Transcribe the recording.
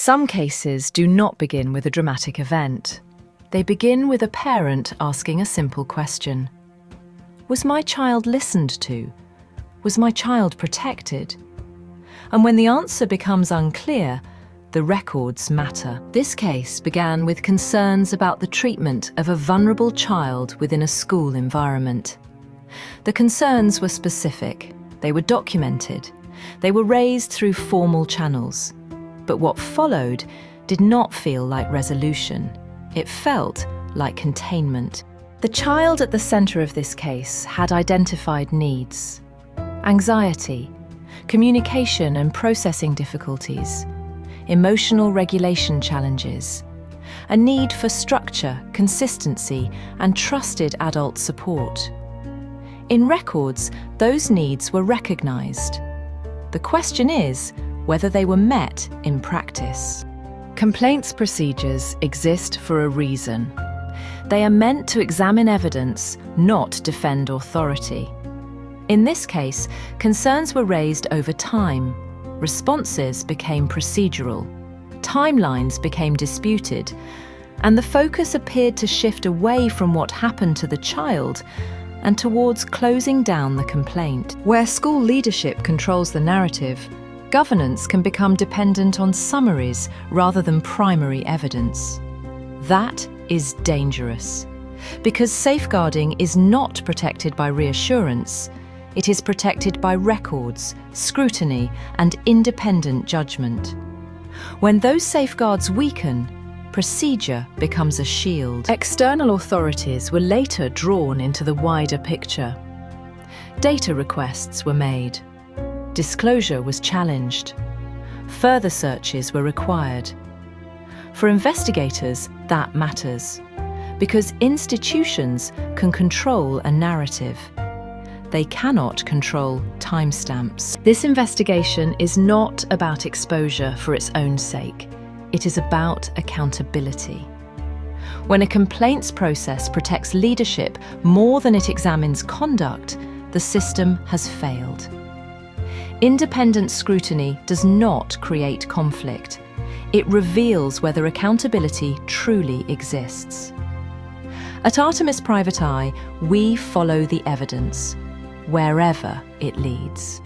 Some cases do not begin with a dramatic event. They begin with a parent asking a simple question. Was my child listened to? Was my child protected? And when the answer becomes unclear, the records matter. This case began with concerns about the treatment of a vulnerable child within a school environment. The concerns were specific. They were documented. They were raised through formal channels. But what followed did not feel like resolution. It felt like containment. The child at the center of this case had identified needs: anxiety, communication and processing difficulties, emotional regulation challenges, a need for structure, consistency, and trusted adult support. In records, those needs were recognized. The question is whether they were met in practice. Complaints procedures exist for a reason. They are meant to examine evidence, not defend authority. In this case, concerns were raised over time. Responses became procedural. Timelines became disputed. And the focus appeared to shift away from what happened to the child and towards closing down the complaint. Where school leadership controls the narrative, governance can become dependent on summaries rather than primary evidence. That is dangerous, because safeguarding is not protected by reassurance. It is protected by records, scrutiny, and independent judgment. When those safeguards weaken, procedure becomes a shield. External authorities were later drawn into the wider picture. Data requests were made. Disclosure was challenged. Further searches were required. For investigators, that matters, because institutions can control a narrative. They cannot control timestamps. This investigation is not about exposure for its own sake. It is about accountability. When a complaints process protects leadership more than it examines conduct, the system has failed. Independent scrutiny does not create conflict. It reveals whether accountability truly exists. At Artemis Private Eye, we follow the evidence, wherever it leads.